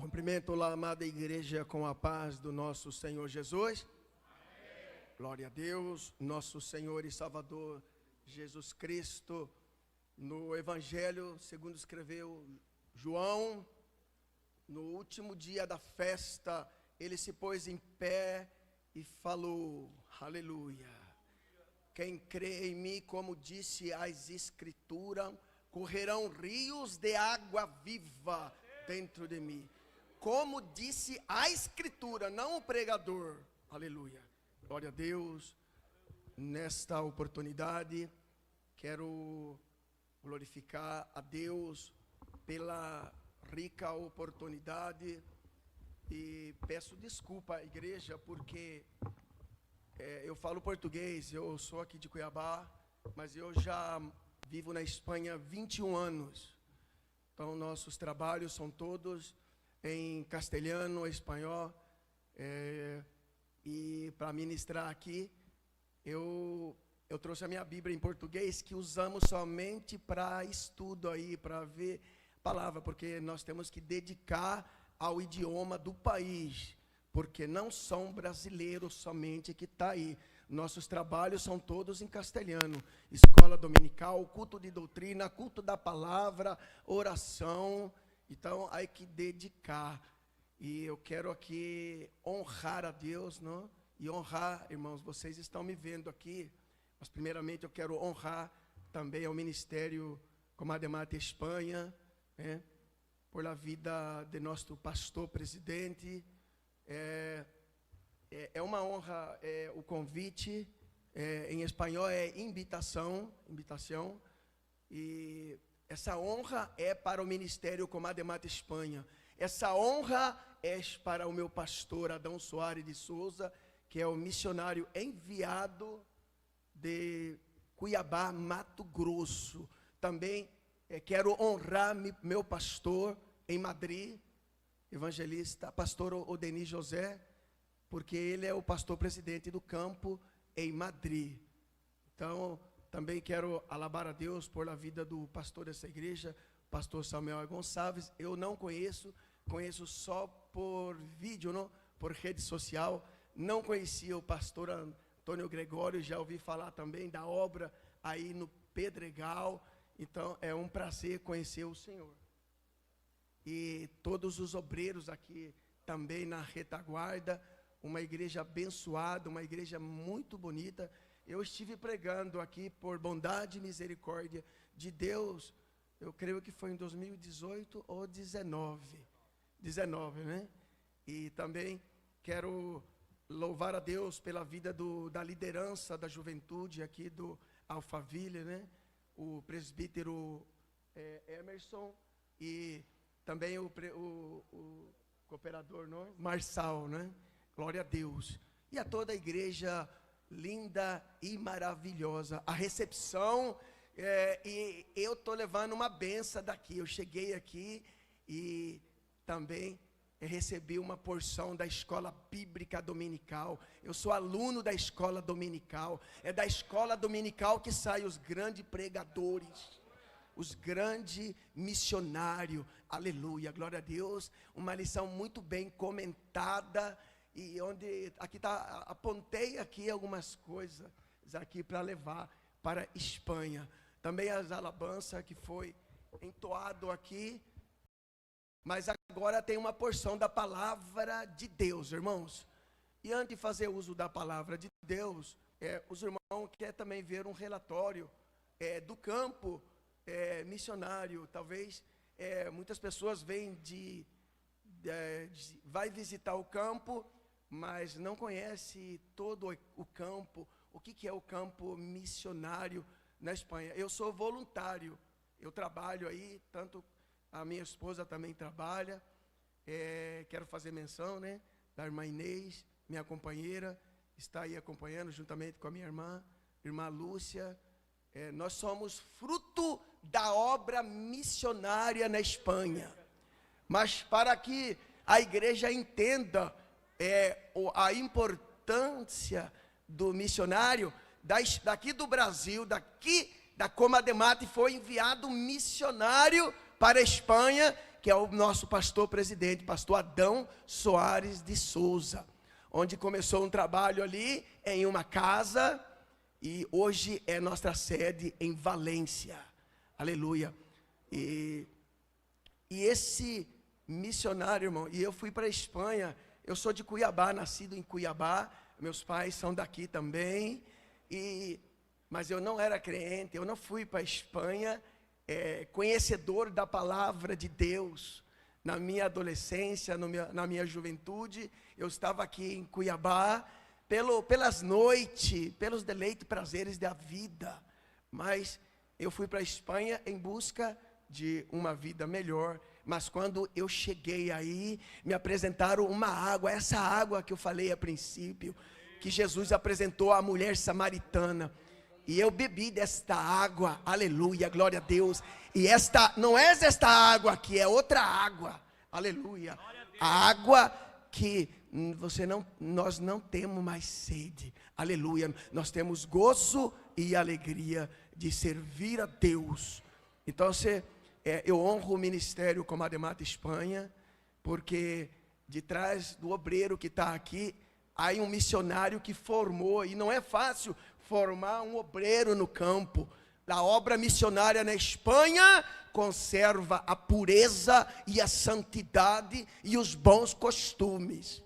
Cumprimento a amada igreja com a paz do nosso Senhor Jesus. Amém. Glória a Deus, nosso Senhor e Salvador Jesus Cristo, no Evangelho, segundo escreveu João, no último dia da festa, ele se pôs em pé e falou, aleluia. Quem crê em mim, como disse as Escrituras, correrão rios de água viva dentro de mim. Como disse a Escritura, não o pregador. Aleluia. Glória a Deus. Nesta oportunidade, quero glorificar a Deus pela rica oportunidade e peço desculpa à igreja porque eu falo português, eu sou aqui de Cuiabá, mas eu já vivo na Espanha 21 anos. Então, nossos trabalhos são todos em castelhano, espanhol, e para ministrar aqui, eu trouxe a minha Bíblia em português, que usamos somente para estudo aí, para ver a palavra, porque nós temos que dedicar ao idioma do país, porque não são brasileiros somente que está aí. Nossos trabalhos são todos em castelhano, escola dominical, culto de doutrina, culto da palavra, oração. Então, há que dedicar, e eu quero aqui honrar a Deus, não? E honrar, irmãos, vocês estão me vendo aqui, mas primeiramente eu quero honrar também ao Ministério Comademate Espanha, né? Por a vida de nosso pastor presidente. É uma honra o convite, em espanhol é invitação, e essa honra é para o Ministério Comademate Espanha. Essa honra é para o meu pastor Adão Soares de Souza, que é o missionário enviado de Cuiabá, Mato Grosso. Também quero honrar meu pastor em Madrid, evangelista, pastor Odenis José, porque ele é o pastor presidente do campo em Madrid. Então, também quero alabar a Deus por a vida do pastor dessa igreja, pastor Samuel Gonçalves. Eu não conheço só por vídeo, não, por rede social. Não conhecia o pastor Antônio Gregório, já ouvi falar também da obra aí no Pedregal. Então, é um prazer conhecer o Senhor. E todos os obreiros aqui também na retaguarda, uma igreja abençoada, uma igreja muito bonita. Eu estive pregando aqui por bondade e misericórdia de Deus, eu creio que foi em 2018 ou 19, né? E também quero louvar a Deus pela vida da liderança da juventude aqui do Alphaville, né? O presbítero Emerson e também o cooperador, não? Marçal, né? Glória a Deus. E a toda a igreja linda e maravilhosa, a recepção, e eu estou levando uma benção daqui. Eu cheguei aqui e também recebi uma porção da escola bíblica dominical. Eu sou aluno da escola dominical. É da escola dominical que saem os grandes pregadores, os grandes missionários. Aleluia, glória a Deus. Uma lição muito bem comentada. E onde aqui apontei aqui algumas coisas aqui para levar para a Espanha. Também as alabanças que foi entoado aqui. Mas agora tem uma porção da palavra de Deus, irmãos. E antes de fazer uso da palavra de Deus, os irmãos querem também ver um relatório do campo missionário. Talvez muitas pessoas vêm vai visitar o campo, mas não conhece todo o campo. O que é o campo missionário na Espanha? Eu sou voluntário, eu trabalho aí, tanto a minha esposa também trabalha. Quero fazer menção, né, da irmã Inês, minha companheira, está aí acompanhando juntamente com a minha irmã Lúcia. Nós somos fruto da obra missionária na Espanha. Mas para que a igreja entenda a importância do missionário, daqui do Brasil, daqui da Comademate, foi enviado um missionário para a Espanha, que é o nosso pastor presidente, pastor Adão Soares de Souza, onde começou um trabalho ali em uma casa, e hoje é nossa sede em Valência, aleluia. E esse missionário, irmão, e eu fui para a Espanha, eu sou de Cuiabá, nascido em Cuiabá, meus pais são daqui também, mas eu não era crente, eu não fui para a Espanha, conhecedor da palavra de Deus. Na minha adolescência, na minha juventude, eu estava aqui em Cuiabá, pelas noites, pelos deleites e prazeres da vida, mas eu fui para a Espanha em busca de uma vida melhor. Mas quando eu cheguei aí, me apresentaram uma água, essa água que eu falei a princípio, que Jesus apresentou à mulher samaritana, e eu bebi desta água, aleluia, glória a Deus. E esta, não é esta água aqui, é outra água, aleluia. A água que nós não temos mais sede, aleluia. Nós temos gozo e alegria de servir a Deus. Então eu honro o ministério Comademate Espanha, porque de trás do obreiro que está aqui, há um missionário que formou, e não é fácil formar um obreiro no campo. A obra missionária na Espanha conserva a pureza e a santidade e os bons costumes,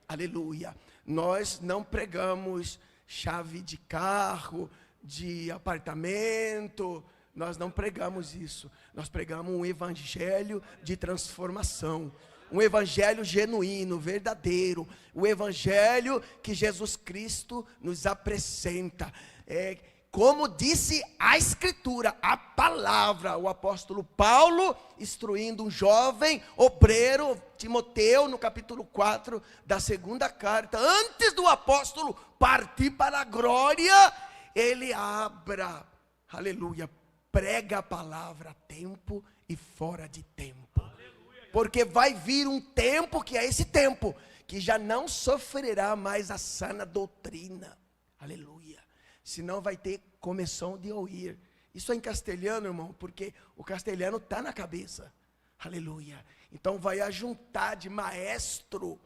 aleluia. Nós não pregamos chave de carro, de apartamento, nós não pregamos isso. Nós pregamos um evangelho de transformação, um evangelho genuíno, verdadeiro, o evangelho que Jesus Cristo nos apresenta. Como disse a Escritura, a palavra, o apóstolo Paulo, instruindo um jovem obreiro, Timoteu, no capítulo 4 da segunda carta, antes do apóstolo partir para a glória, ele aleluia, prega a palavra a tempo e fora de tempo. Porque vai vir um tempo, que é esse tempo, que já não sofrerá mais a sã doutrina, aleluia. Senão vai ter começão de ouvir. Isso é em castelhano, irmão, porque o castelhano está na cabeça, aleluia. Então vai ajuntar de maestro,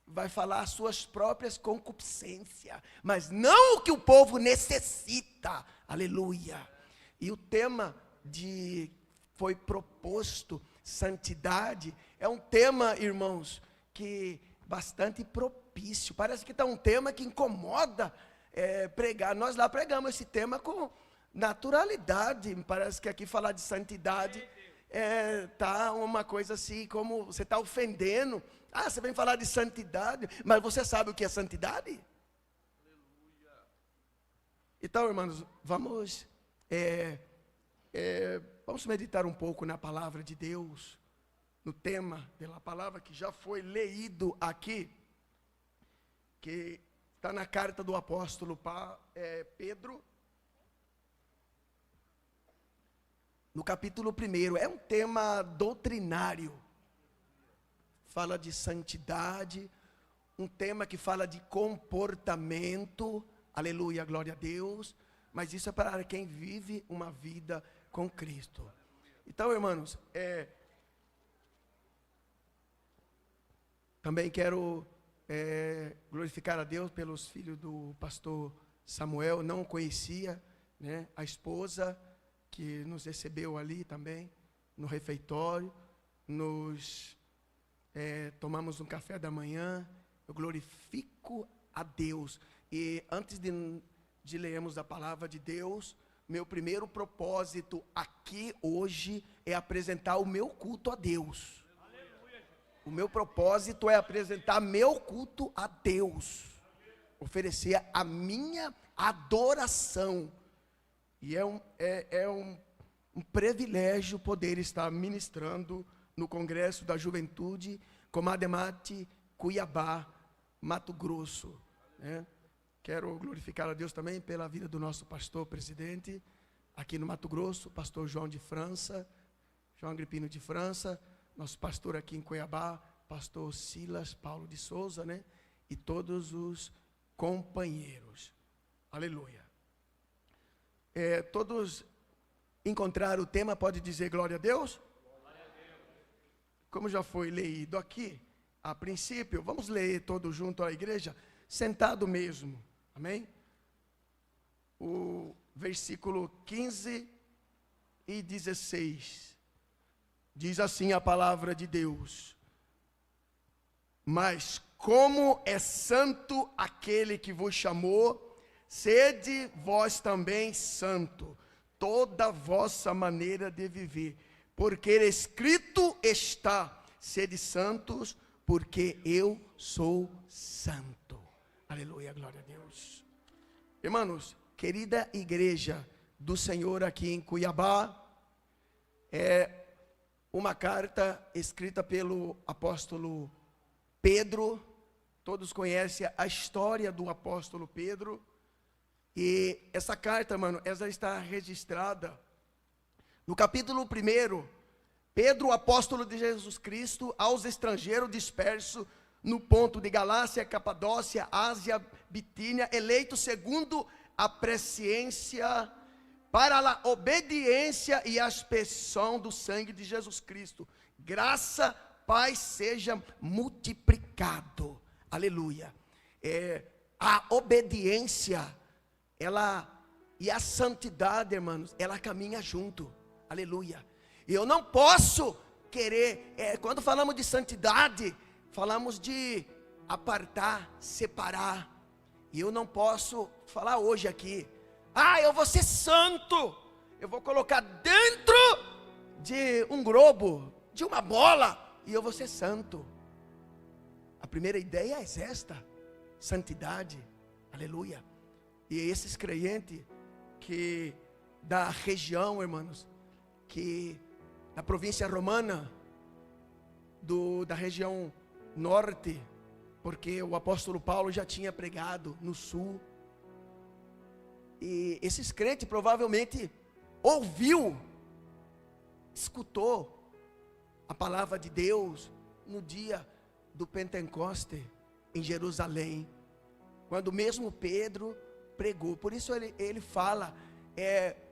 vai falar as suas próprias concupiscências, mas não o que o povo necessita, aleluia. E o tema foi proposto, santidade, é um tema, irmãos, que bastante propício. Parece que está um tema que incomoda pregar. Nós lá pregamos esse tema com naturalidade. Parece que aqui falar de santidade tá uma coisa assim, como você está ofendendo. Você vem falar de santidade, mas você sabe o que é santidade? Então, irmãos, vamos meditar um pouco na palavra de Deus, no tema da palavra que já foi lido aqui, que está na carta do apóstolo Pedro, no capítulo 1. É um tema doutrinário, fala de santidade, um tema que fala de comportamento, aleluia, glória a Deus, mas isso é para quem vive uma vida com Cristo. Então, irmãos, também quero glorificar a Deus pelos filhos do pastor Samuel. Não conhecia, né, a esposa que nos recebeu ali também no refeitório, tomamos um café da manhã. Eu glorifico a Deus. E antes de lermos a palavra de Deus, meu primeiro propósito aqui hoje é apresentar o meu culto a Deus. O meu propósito é apresentar meu culto a Deus, oferecer a minha adoração. E é um privilégio poder estar ministrando no Congresso da Juventude Comademate, Cuiabá, Mato Grosso, né? Quero glorificar a Deus também pela vida do nosso pastor presidente, aqui no Mato Grosso, pastor João Agripino de França, nosso pastor aqui em Cuiabá, pastor Silas Paulo de Souza, né? E todos os companheiros, aleluia. Todos encontraram o tema, pode dizer glória a Deus? Glória a Deus. como já foi lido aqui, a princípio, vamos ler todos junto à igreja, sentado mesmo, amém? O versículo 15 e 16, diz assim a palavra de Deus: mas como é santo aquele que vos chamou, sede vós também santo, toda a vossa maneira de viver, porque escrito está, sede santos, porque eu sou santo. Aleluia, glória a Deus. Irmãos, querida igreja do Senhor aqui em Cuiabá, é uma carta escrita pelo apóstolo Pedro. Todos conhecem a história do apóstolo Pedro. E essa carta, mano, ela está registrada no capítulo 1. Pedro, apóstolo de Jesus Cristo, aos estrangeiros dispersos no ponto de Galácia, Capadócia, Ásia, Bitínia, eleito segundo a presciência para a obediência e a expressão do sangue de Jesus Cristo. Graça, paz seja multiplicado. Aleluia. A obediência, ela e a santidade, irmãos, ela caminha junto. Aleluia. E eu não posso querer, quando falamos de santidade, falamos de apartar, separar. E eu não posso falar hoje aqui, eu vou ser santo, eu vou colocar dentro de um globo, de uma bola, e eu vou ser santo. A primeira ideia é esta: santidade. Aleluia. E esses crentes que da região, irmãos, que da província romana, da região norte, porque o apóstolo Paulo já tinha pregado no sul, e esses crentes provavelmente escutou a palavra de Deus no dia do Pentecoste em Jerusalém, quando mesmo Pedro pregou. Por isso ele fala,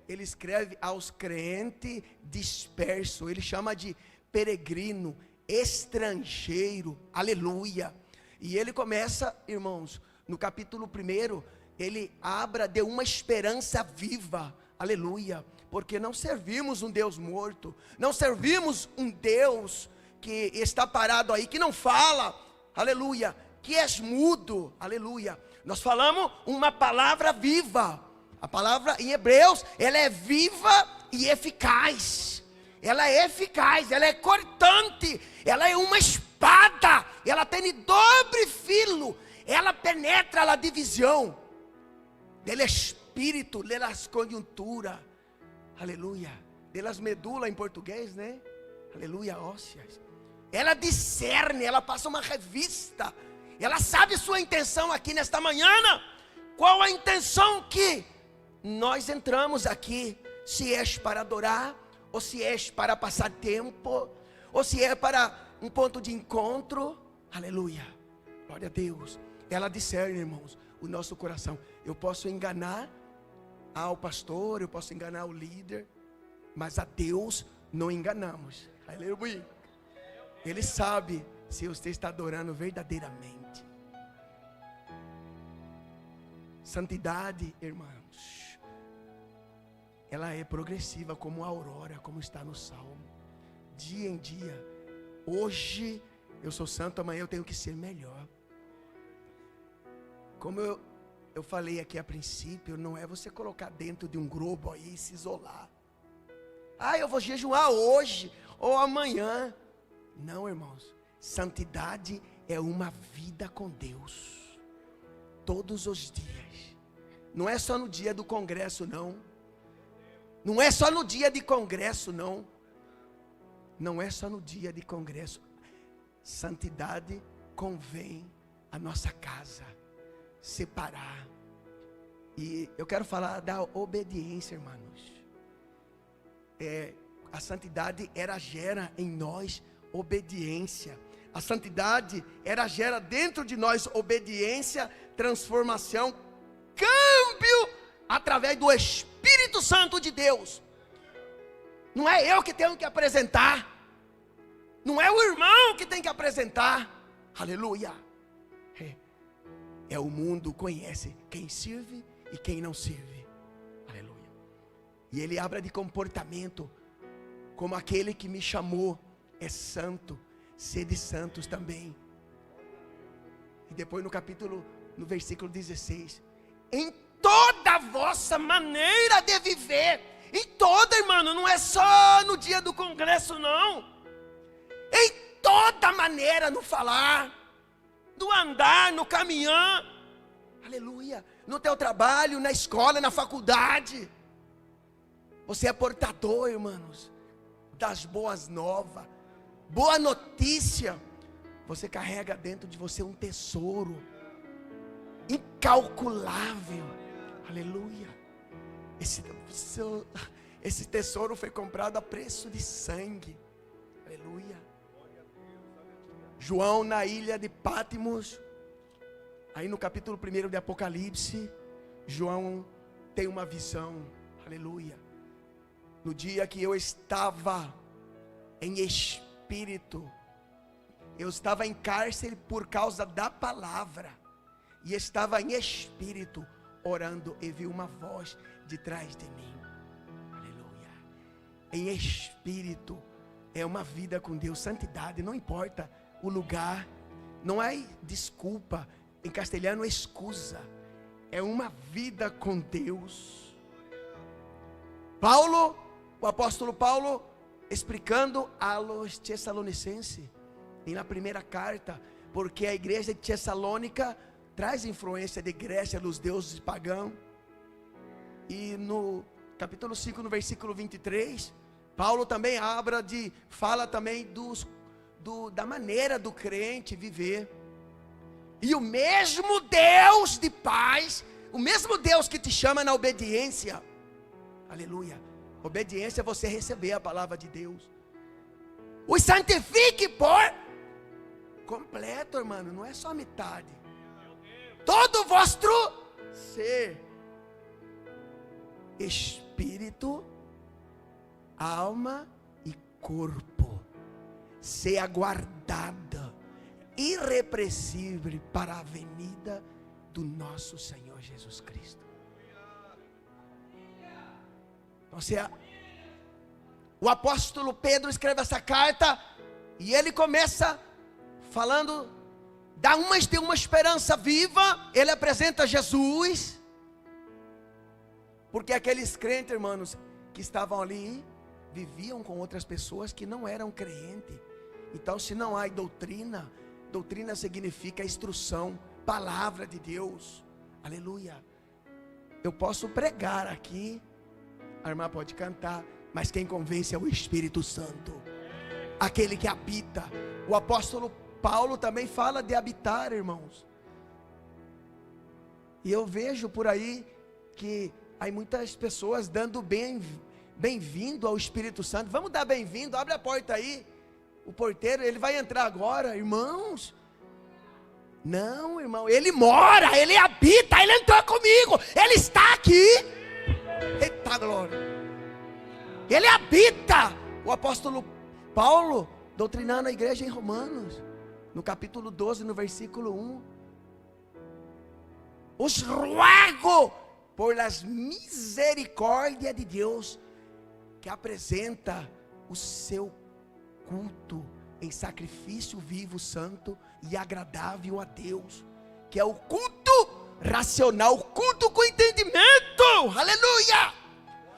ele escreve aos crentes dispersos, ele chama de peregrino, estrangeiro. Aleluia. E ele começa, irmãos, no capítulo 1, ele abre de uma esperança viva. Aleluia. Porque não servimos um Deus morto, não servimos um Deus que está parado aí, que não fala. Aleluia. Que és mudo. Aleluia. Nós falamos uma palavra viva. A palavra em Hebreus, ela é viva e eficaz. Ela é eficaz, ela é cortante, ela é uma espada, ela tem dobre filo, ela penetra a divisão del espírito, das conjunturas, aleluia, delas medula em português, né? Aleluia, ósseas. Ela discerne, ela passa uma revista, ela sabe sua intenção aqui nesta manhã. Qual a intenção que nós entramos aqui? Se és para adorar, ou se és para passar tempo, ou se é para um ponto de encontro. Aleluia, glória a Deus. Ela discerne, irmãos, o nosso coração. Eu posso enganar ao pastor, eu posso enganar o líder, mas a Deus não enganamos. Aleluia. Ele sabe se você está adorando verdadeiramente. Santidade, irmãos, ela é progressiva como a aurora, como está no Salmo. Dia em dia. Hoje eu sou santo, amanhã eu tenho que ser melhor. Como eu falei aqui a princípio, não é você colocar dentro de um globo aí e se isolar. Eu vou jejuar hoje ou amanhã. Não, irmãos. Santidade é uma vida com Deus. Todos os dias. Não é só no dia do congresso, não. Não é só no dia de congresso, não. Não é só no dia de congresso. Santidade convém à nossa casa. Separar. E eu quero falar da obediência, irmãos. A santidade gera em nós obediência. A santidade gera dentro de nós obediência, transformação, câmbio através do Espírito Santo de Deus. Não é eu que tenho que apresentar. Não é o irmão que tem que apresentar. Aleluia. É o mundo conhece quem serve e quem não serve. Aleluia. E ele habla de comportamento, como aquele que me chamou é santo, sede santos também. E depois no versículo 16, em toda a vossa maneira de viver, em toda, irmão, não é só no dia do congresso, não. Em toda maneira, no falar, no andar, no caminhar, aleluia, no teu trabalho, na escola, na faculdade. Você é portador, irmãos, das boas novas, boa notícia. Você carrega dentro de você um tesouro incalculável, aleluia. Esse tesouro foi comprado a preço de sangue, aleluia. João, na ilha de Patmos, aí no capítulo 1 de Apocalipse, João tem uma visão, aleluia. No dia que eu estava em espírito, eu estava em cárcere por causa da palavra, e estava em espírito, orando, e vi uma voz de trás de mim, aleluia. Em espírito, é uma vida com Deus, santidade, não importa o lugar, não é desculpa, em castelhano excusa, é uma vida com Deus. O apóstolo Paulo, explicando a los Tessalonicenses, na primeira carta, porque a igreja de Tessalônica traz influência de Grécia, dos deuses pagãos, e no capítulo 5, no versículo 23, Paulo também fala também da maneira do crente viver. E o mesmo Deus de paz, o mesmo Deus que te chama na obediência, aleluia. Obediência é você receber a palavra de Deus. Os santifique por completo, irmão, não é só metade. Todo o vosso ser, espírito, alma e corpo, seja guardada, irrepreensível para a venida do nosso Senhor Jesus Cristo. Então, o apóstolo Pedro escreve essa carta, e ele começa falando, dá uma esperança viva. Ele apresenta Jesus, porque aqueles crentes, irmãos, que estavam ali, viviam com outras pessoas que não eram crentes. Então, se não há doutrina, doutrina significa instrução, palavra de Deus, aleluia. Eu posso pregar aqui, a irmã pode cantar, mas quem convence é o Espírito Santo, aquele que habita. O apóstolo Paulo também fala de habitar, irmãos. E eu vejo por aí que há muitas pessoas dando bem-vindo ao Espírito Santo. Vamos dar bem-vindo, abre a porta aí. O porteiro, ele vai entrar agora, irmãos. Não, irmão, ele mora, ele habita, ele entrou comigo, ele está aqui. Eita glória. Ele habita. O apóstolo Paulo, doutrinando a igreja em Romanos, no capítulo 12, no versículo 1. Os rogo por las misericórdias de Deus, que apresenta o seu culto em sacrifício vivo, santo e agradável a Deus, que é o culto racional, o culto com entendimento, aleluia.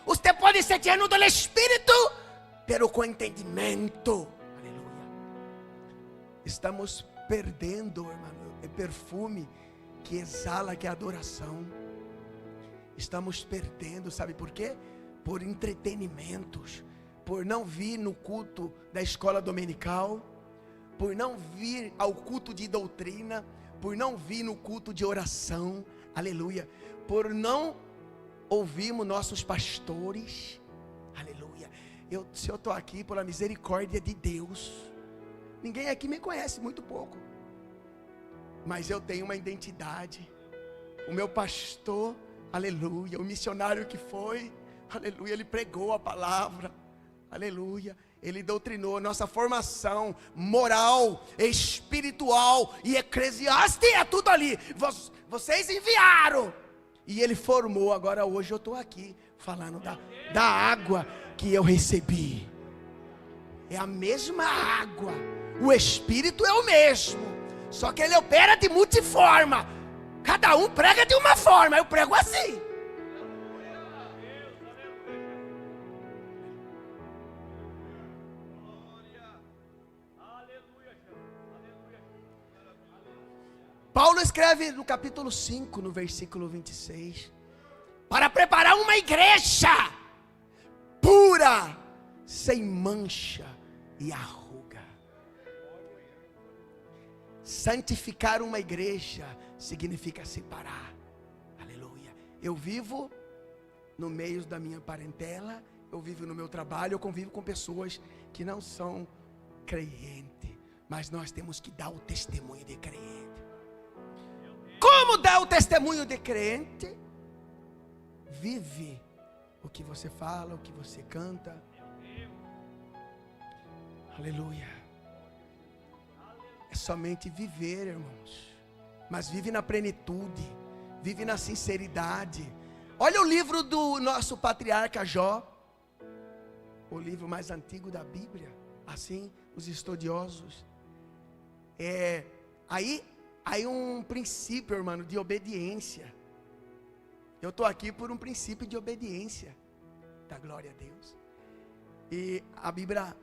Você pode ser lleno do Espírito, pero com entendimento, aleluia. Estamos perdendo, irmão, o perfume que exala, que é a adoração. Estamos perdendo, sabe por quê? Por entretenimentos, por não vir no culto da escola dominical, por não vir ao culto de doutrina, por não vir no culto de oração, aleluia, por não ouvirmos nossos pastores, aleluia. Se eu estou aqui pela misericórdia de Deus, ninguém aqui me conhece, muito pouco, mas eu tenho uma identidade. O meu pastor, aleluia, o missionário que foi, aleluia, ele pregou a palavra, aleluia, Ele doutrinou nossa formação moral, espiritual e eclesiástica, é tudo ali. Vocês enviaram. E ele formou, agora hoje eu estou aqui falando da água que eu recebi. É a mesma água. O Espírito é o mesmo. Só que ele opera de multiforma. Cada um prega de uma forma. Eu prego assim. Paulo escreve no capítulo 5, no versículo 26. Para preparar uma igreja pura, sem mancha e arruga. Santificar uma igreja significa separar. Aleluia. Eu vivo no meio da minha parentela, eu vivo no meu trabalho, eu convivo com pessoas que não são crentes, mas nós temos que dar o testemunho de crente. Como dar o testemunho de crente? Vive o que você fala, o que você canta. Aleluia. É somente viver, irmãos. Mas vive na plenitude, vive na sinceridade. Olha o livro do nosso patriarca Jó, o livro mais antigo da Bíblia. Assim, os estudiosos. Aí um princípio, irmão, de obediência. Eu estou aqui por um princípio de obediência. Da glória a Deus. E a Bíblia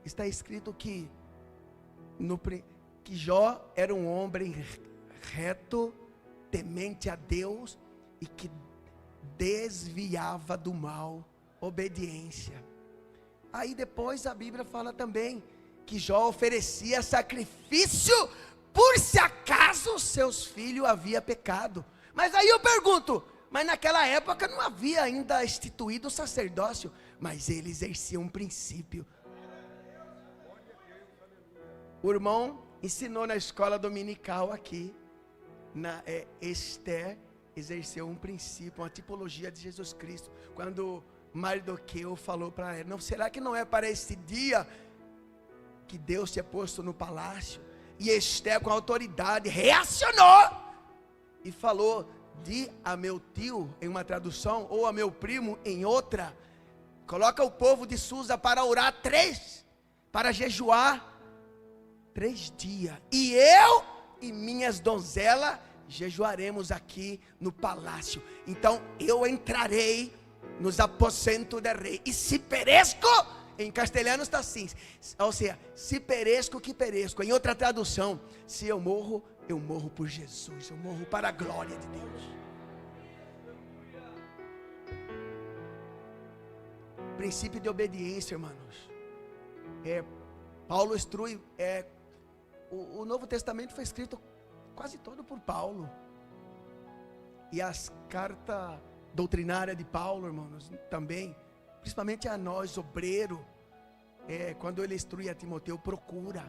está escrito que Jó era um homem reto, temente a Deus e que desviava do mal. Obediência. Aí depois a Bíblia fala também que Jó oferecia sacrifício por se acaso seus filhos haviam pecado. Mas aí eu pergunto, mas naquela época não havia ainda instituído o sacerdócio, mas ele exercia um princípio. O irmão ensinou na escola dominical aqui, Esther exerceu um princípio, uma tipologia de Jesus Cristo. Quando Mardoqueu falou para ela, não, será que não é para esse dia que Deus tinha posto no palácio? E Esther, com autoridade, reacionou e falou: di a meu tio em uma tradução, ou a meu primo em outra, coloca o povo de Susa para orar para jejuar 3 dias, e eu e minhas donzelas jejuaremos aqui no palácio. Então eu entrarei nos aposentos do rei, e se peresco, em castelhano está assim, ou seja, se peresco que peresco. Em outra tradução, se eu morro por Jesus, eu morro para a glória de Deus. Princípio de obediência, irmãos. Paulo instrui, o Novo Testamento foi escrito quase todo por Paulo. E as cartas doutrinárias de Paulo, irmãos, também, principalmente a nós, obreiro, quando ele instrui a Timoteu, procura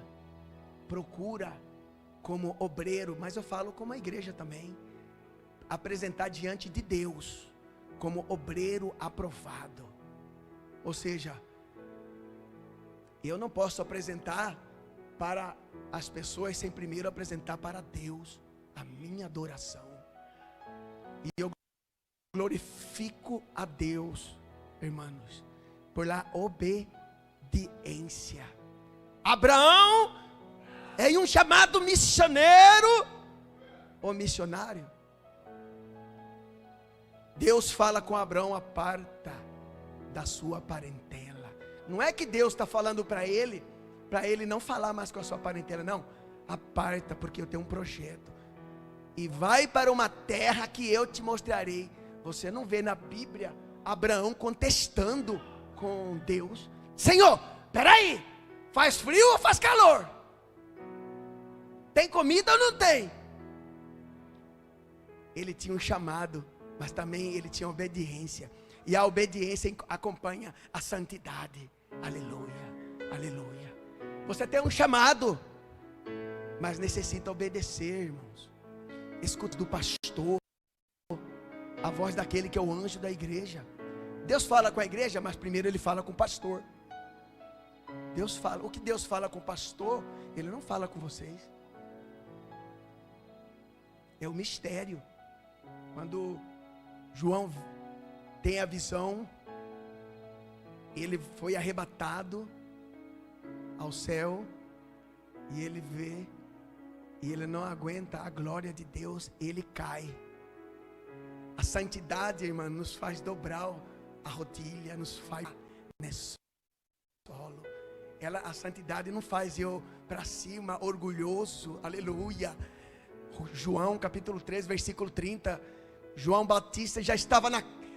como obreiro, mas eu falo como a igreja também, apresentar diante de Deus, como obreiro aprovado. Ou seja, eu não posso apresentar para as pessoas sem primeiro apresentar para Deus a minha adoração. E eu glorifico a Deus, irmãos, por la obediência. Abraão é um chamado missioneiro ou missionário. Deus fala com Abraão: aparta da sua parentela. Não é que Deus está falando para ele não falar mais com a sua parentela, não. Aparta, porque eu tenho um projeto, e vai para uma terra que eu te mostrarei. Você não vê na Bíblia Abraão contestando com Deus: Senhor, peraí, faz frio ou faz calor? Tem comida ou não tem? Ele tinha um chamado, mas também ele tinha obediência. E a obediência acompanha a santidade. Aleluia, aleluia. Você tem um chamado, mas necessita obedecer, irmãos. Escute do pastor, a voz daquele que é o anjo da igreja. Deus fala com a igreja, mas primeiro ele fala com o pastor. Deus fala, o que Deus fala com o pastor, Ele não fala com vocês. É o mistério. Quando João tem a visão, ele foi arrebatado ao céu, e ele vê, e ele não aguenta a glória de Deus, ele cai. A santidade, irmã, nos faz dobrar a rodilha, nos faz nesse solo. A santidade não faz eu para cima, orgulhoso, aleluia. João capítulo 3, versículo 30, João Batista já estava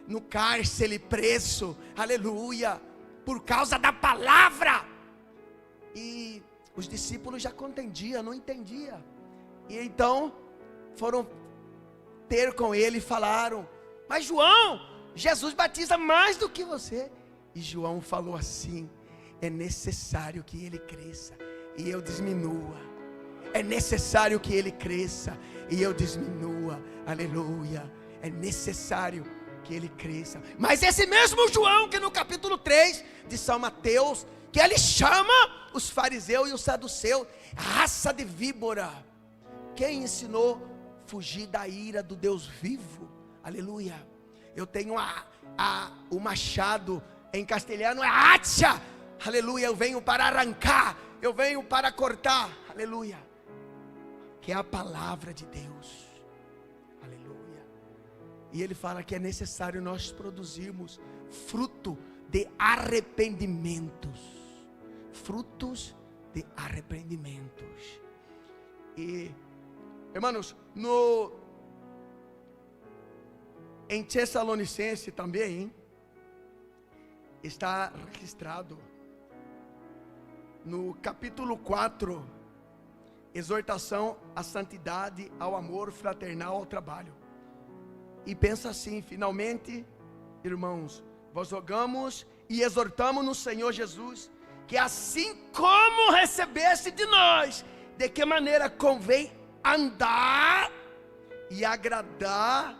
no cárcere, preso, aleluia, por causa da palavra. E os discípulos já compreendiam, não entendiam. E então foram ter com ele e falaram: mas João, Jesus batiza mais do que você. E João falou assim: é necessário que ele cresça e eu diminua. É necessário que ele cresça e eu diminua. Aleluia. É necessário que ele cresça. Mas esse mesmo João, que no capítulo 3 de São Mateus, que ele chama os fariseus e os saduceus raça de víbora. Quem ensinou a fugir da ira do Deus vivo? Aleluia. Eu tenho o machado, em castelhano é hacha. Aleluia. Eu venho para arrancar, eu venho para cortar. Aleluia. Que é a palavra de Deus. Aleluia. E ele fala que é necessário nós produzirmos fruto de arrependimentos. Frutos de arrependimentos. E, irmãos, em Tessalonicense também está registrado no capítulo 4, exortação à santidade, ao amor fraternal, ao trabalho. E pensa assim: finalmente, irmãos, vos rogamos e exortamos no Senhor Jesus, que assim como recebeste de nós, de que maneira convém andar e agradar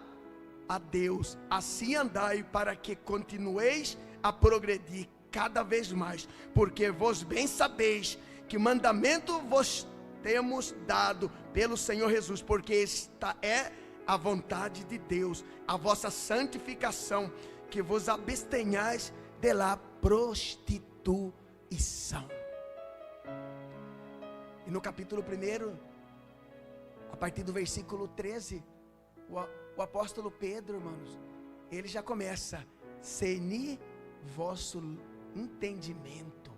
a Deus, assim andai, para que continueis a progredir cada vez mais, porque vos bem sabeis que mandamento vos temos dado pelo Senhor Jesus, porque esta é a vontade de Deus, a vossa santificação, que vos abstenhais de la prostituição. E no capítulo 1, a partir do versículo 13, o apóstolo Pedro, irmãos, ele já começa: ceni vosso entendimento.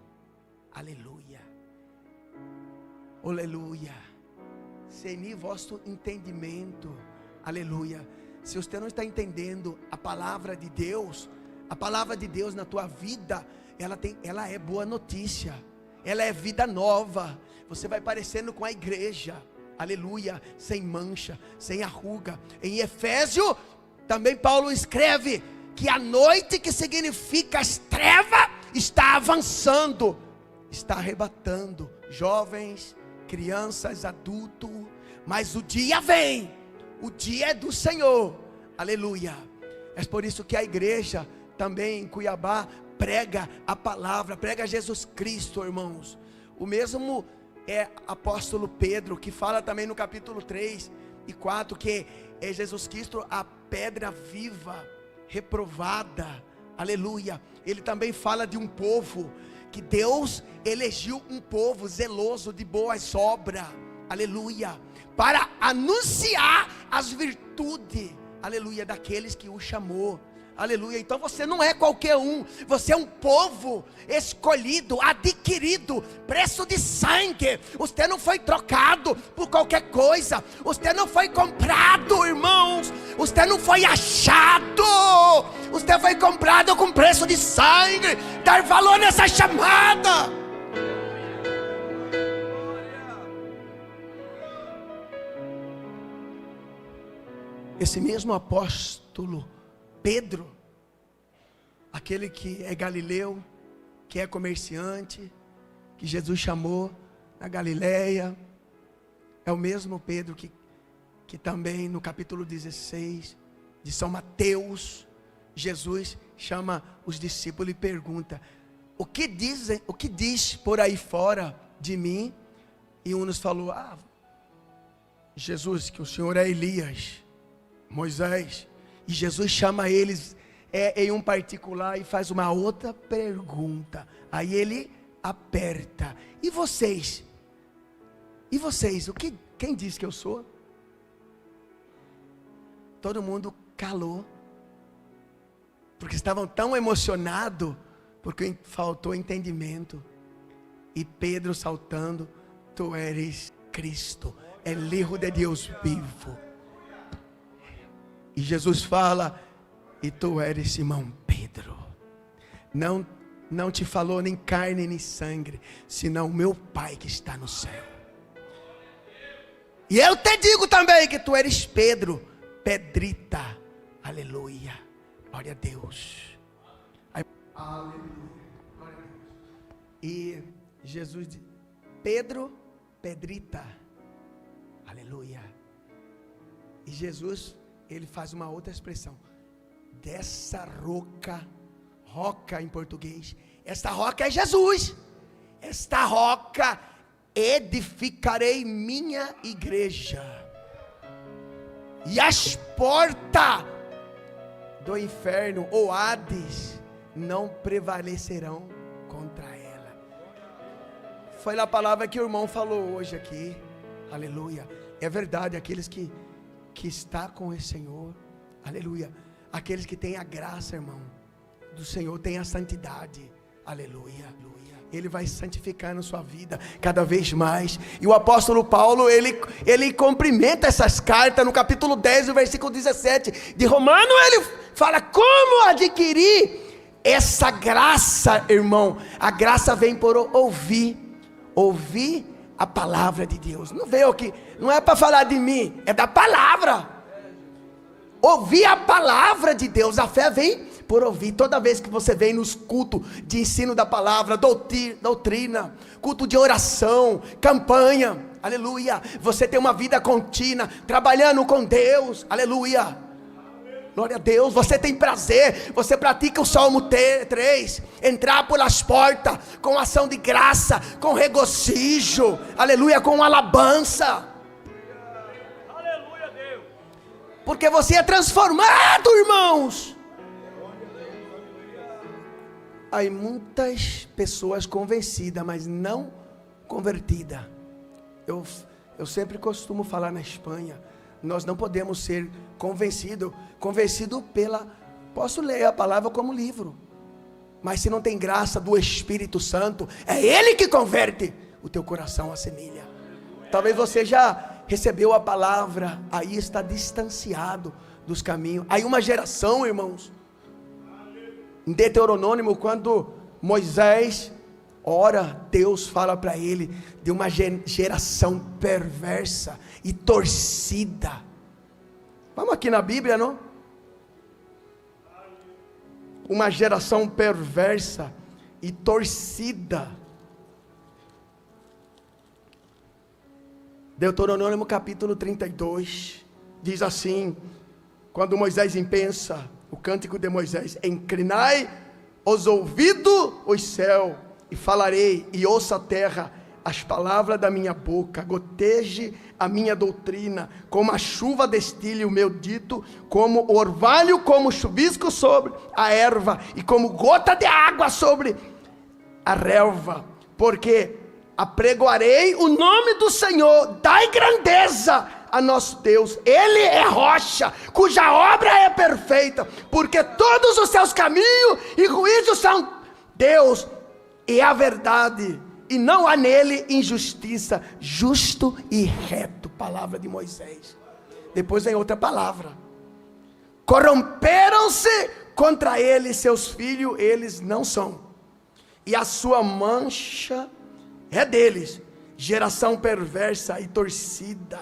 Aleluia. Aleluia. Ceni vosso entendimento. Aleluia. Se você não está entendendo a palavra de Deus na tua vida, ela é boa notícia, ela é vida nova. Você vai parecendo com a igreja, aleluia, sem mancha, sem arruga. Em Efésio, também Paulo escreve que a noite, que significa as trevas, está avançando, está arrebatando jovens, crianças, adultos. Mas o dia vem, o dia é do Senhor, aleluia. É por isso que a igreja também em Cuiabá prega a palavra, prega Jesus Cristo, irmãos. O mesmo é apóstolo Pedro, que fala também no capítulo 3 e 4, que é Jesus Cristo a pedra viva, reprovada, aleluia. Ele também fala de um povo, que Deus elegeu um povo zeloso de boas obras, aleluia, para anunciar as virtudes, aleluia, daqueles que o chamou. Aleluia. Então você não é qualquer um, você é um povo escolhido, adquirido, preço de sangue. Você não foi trocado por qualquer coisa, você não foi comprado, irmãos, você não foi achado, você foi comprado com preço de sangue. Dar valor nessa chamada. Esse mesmo apóstolo Pedro, aquele que é galileu, que é comerciante, que Jesus chamou na Galileia, é o mesmo Pedro que também no capítulo 16 de São Mateus, Jesus chama os discípulos e pergunta: o que diz por aí fora de mim? E um nos falou: Jesus, que o Senhor é Elias, Moisés. E Jesus chama eles em um particular e faz uma outra pergunta. Aí ele aperta: e vocês? E vocês? Quem diz que eu sou? Todo mundo calou, porque estavam tão emocionados, porque faltou entendimento. E Pedro saltando: tu eres Cristo, el Hijo de Deus vivo. E Jesus fala: e tu eres Simão Pedro, não te falou nem carne nem sangue, senão o meu Pai que está no céu. E eu te digo também que tu eres Pedro, Pedrita. Aleluia, glória a Deus. Aleluia, glória a Deus. E Jesus diz: Pedro, Pedrita. Aleluia. E Jesus, ele faz uma outra expressão: dessa roca em português, esta roca é Jesus. Esta roca edificarei minha igreja, e as portas do inferno ou Hades não prevalecerão contra ela. Foi a palavra que o irmão falou hoje aqui. Aleluia. É verdade, aqueles que está com o Senhor, aleluia, aqueles que têm a graça, irmão, do Senhor, têm a santidade, aleluia, aleluia. Ele vai santificando sua vida cada vez mais. E o apóstolo Paulo, ele cumprimenta essas cartas no capítulo 10, no versículo 17 de Romanos. Ele fala como adquirir essa graça, irmão. A graça vem por ouvir a palavra de Deus. Não veio aqui, não é para falar de mim, é da palavra. Ouvir a palavra de Deus. A fé vem por ouvir. Toda vez que você vem nos cultos de ensino da palavra, doutrina, culto de oração, campanha, aleluia, você tem uma vida contínua, trabalhando com Deus, aleluia, glória a Deus. Você tem prazer, você pratica o Salmo 3, entrar pelas portas com ação de graça, com regozijo, aleluia, com alabança, aleluia, Deus, porque você é transformado, irmãos. Há muitas pessoas convencidas, mas não convertidas. Eu sempre costumo falar na Espanha, nós não podemos ser convencido posso ler a palavra como livro, mas se não tem graça do Espírito Santo, é Ele que converte o teu coração à semelha. Talvez você já recebeu a palavra, aí está distanciado dos caminhos. Aí uma geração, irmãos, em Deuteronômio, quando Moisés ora, Deus fala para ele de uma geração perversa e torcida. Vamos aqui na Bíblia, não? Uma geração perversa e torcida. Deuteronômio capítulo 32 diz assim: quando Moisés pensa, o cântico de Moisés: inclinai os ouvidos os céus, e falarei, e ouça a terra as palavras da minha boca, goteje a minha doutrina, como a chuva destile o meu dito, como o orvalho, como chuvisco sobre a erva, e como gota de água sobre a relva, porque apregoarei o nome do Senhor, dai grandeza a nosso Deus. Ele é rocha, cuja obra é perfeita, porque todos os seus caminhos e juízos são Deus, e a verdade, e não há nele injustiça, justo e reto. Palavra de Moisés. Depois vem outra palavra: corromperam-se contra ele seus filhos, eles não são, e a sua mancha é deles, geração perversa e torcida.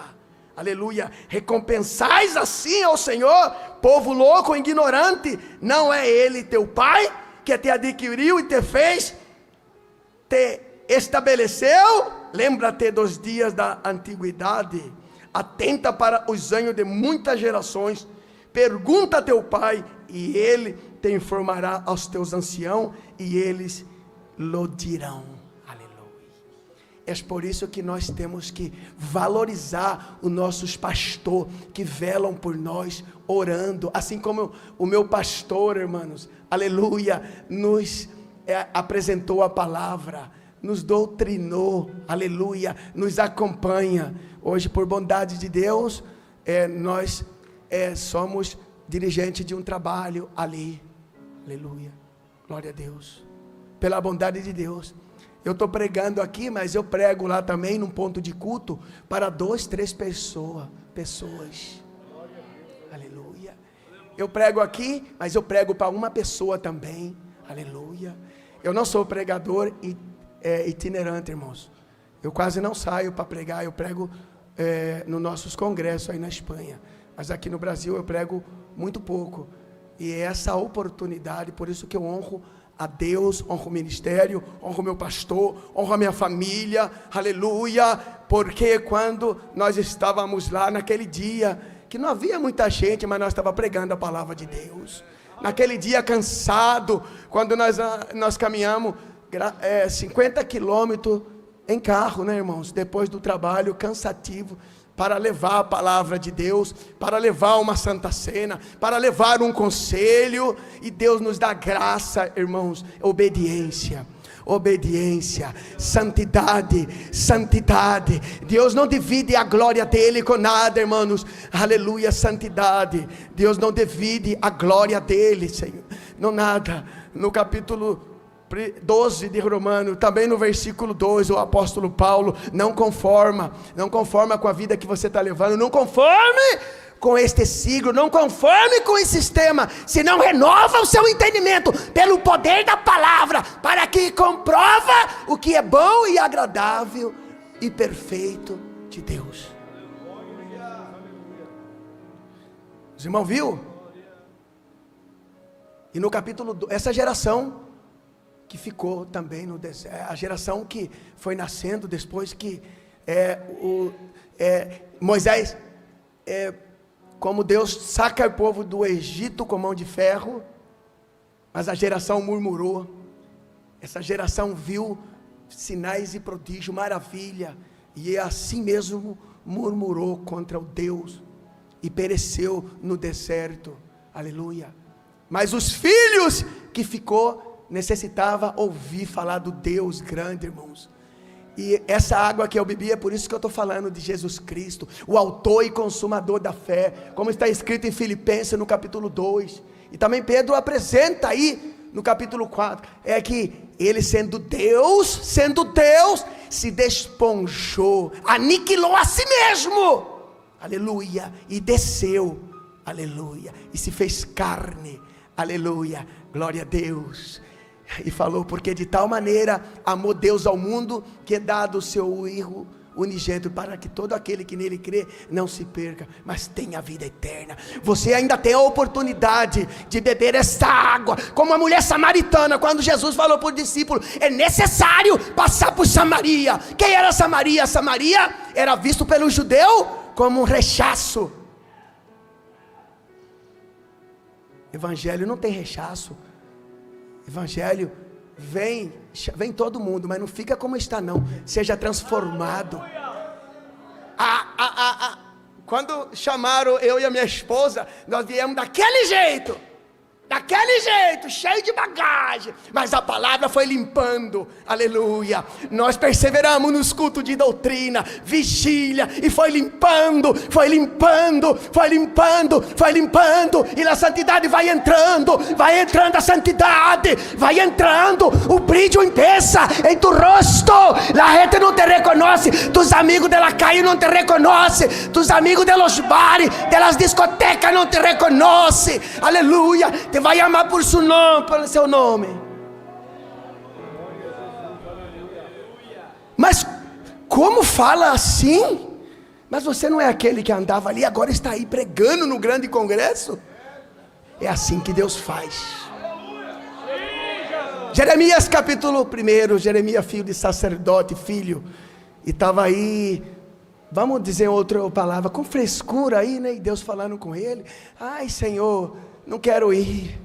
Aleluia. Recompensais assim ao Senhor, povo louco e ignorante. Não é Ele teu Pai que te adquiriu e te fez, te estabeleceu? Lembra-te dos dias da antiguidade. Atenta para os anos de muitas gerações. Pergunta a teu pai, e ele te informará aos teus anciãos, e eles lo dirão. Aleluia. É por isso que nós temos que valorizar os nossos pastores que velam por nós, orando, assim como o meu pastor, irmãos, aleluia, nos apresentou a palavra, nos doutrinou, aleluia, nos acompanha. Hoje, por bondade de Deus, nós somos dirigentes de um trabalho ali, aleluia, glória a Deus, pela bondade de Deus. Eu estou pregando aqui, mas eu prego lá também, num ponto de culto, para 2, 3 pessoas, aleluia. Eu prego aqui, mas eu prego para uma pessoa também, aleluia. Eu não sou pregador itinerante, irmãos. Eu quase não saio para pregar, eu prego nos nossos congressos aí na Espanha. Mas aqui no Brasil eu prego muito pouco. E é essa oportunidade, por isso que eu honro a Deus, honro o ministério, honro o meu pastor, honro a minha família, aleluia. Porque quando nós estávamos lá naquele dia, que não havia muita gente, mas nós estávamos pregando a palavra de Deus. Naquele dia cansado, quando nós caminhamos 50 quilômetros em carro, né, irmãos? Depois do trabalho cansativo, para levar a palavra de Deus, para levar uma santa cena, para levar um conselho, e Deus nos dá graça, irmãos, obediência, santidade, Deus não divide a glória dele com nada, irmãos, aleluia, santidade, Deus não divide a glória dele, Senhor, não nada. No capítulo 12 de Romanos, também no versículo 2, o apóstolo Paulo, não conforma com a vida que você está levando, não conforme com este siglo, não conforme com esse sistema, senão renova o seu entendimento, pelo poder da palavra, para que comprova o que é bom e agradável e perfeito de Deus. Os irmãos viu? E no capítulo 2, essa geração que ficou também no deserto, a geração que foi nascendo depois que Moisés, como Deus saca o povo do Egito com mão de ferro, mas a geração murmurou, essa geração viu sinais e prodígio, maravilha, e assim mesmo murmurou contra o Deus, e pereceu no deserto, aleluia. Mas os filhos que ficou, necessitava ouvir falar do Deus grande, irmãos. E essa água que eu bebi, é por isso que eu estou falando de Jesus Cristo, o autor e consumador da fé, como está escrito em Filipenses no capítulo 2, e também Pedro apresenta aí no capítulo 4, é que ele sendo Deus, se despojou, aniquilou a si mesmo, aleluia, e desceu, aleluia, e se fez carne, aleluia, glória a Deus. E falou, porque de tal maneira amou Deus ao mundo, que é dado o seu Filho unigênito, para que todo aquele que nele crê não se perca, mas tenha a vida eterna. Você ainda tem a oportunidade de beber essa água, como a mulher samaritana, quando Jesus falou para o discípulo, é necessário passar por Samaria. Quem era Samaria? Samaria era visto pelo judeu como um rechaço. Evangelho não tem rechaço. Evangelho vem todo mundo, mas não fica como está não, seja transformado. Quando chamaram eu e a minha esposa, nós viemos daquele jeito, cheio de bagagem, mas a palavra foi limpando, aleluia. Nós perseveramos nos cultos de doutrina, vigília, e foi limpando, e a santidade vai entrando a santidade, vai entrando, o brilho empieza em tu rosto, a gente não te reconhece, tus amigos de la calle não te reconhecem, tus amigos de los bares, de las discotecas não te reconhecem, aleluia. Te vai amar por seu nome. Mas como fala assim? Mas você não é aquele que andava ali, agora está aí pregando no grande congresso? É assim que Deus faz. Jeremias capítulo 1, Jeremias filho de sacerdote, e estava aí, vamos dizer outra palavra, com frescura aí, né? E Deus falando com ele, ai Senhor, não quero ir,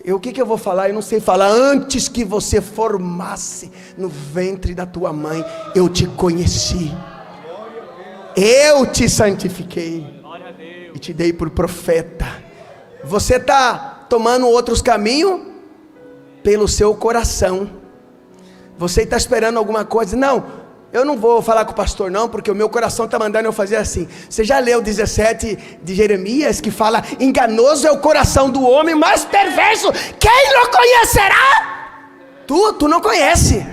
O que eu vou falar? Eu não sei falar. Antes que você formasse no ventre da tua mãe, eu te conheci. Eu te santifiquei e te dei por profeta. Você está tomando outros caminhos pelo seu coração. Você está esperando alguma coisa? Não, eu não vou falar com o pastor não, porque o meu coração está mandando eu fazer assim. Você já leu 17 de Jeremias, que fala: enganoso é o coração do homem, mais perverso, quem não conhecerá? Tu não conhece.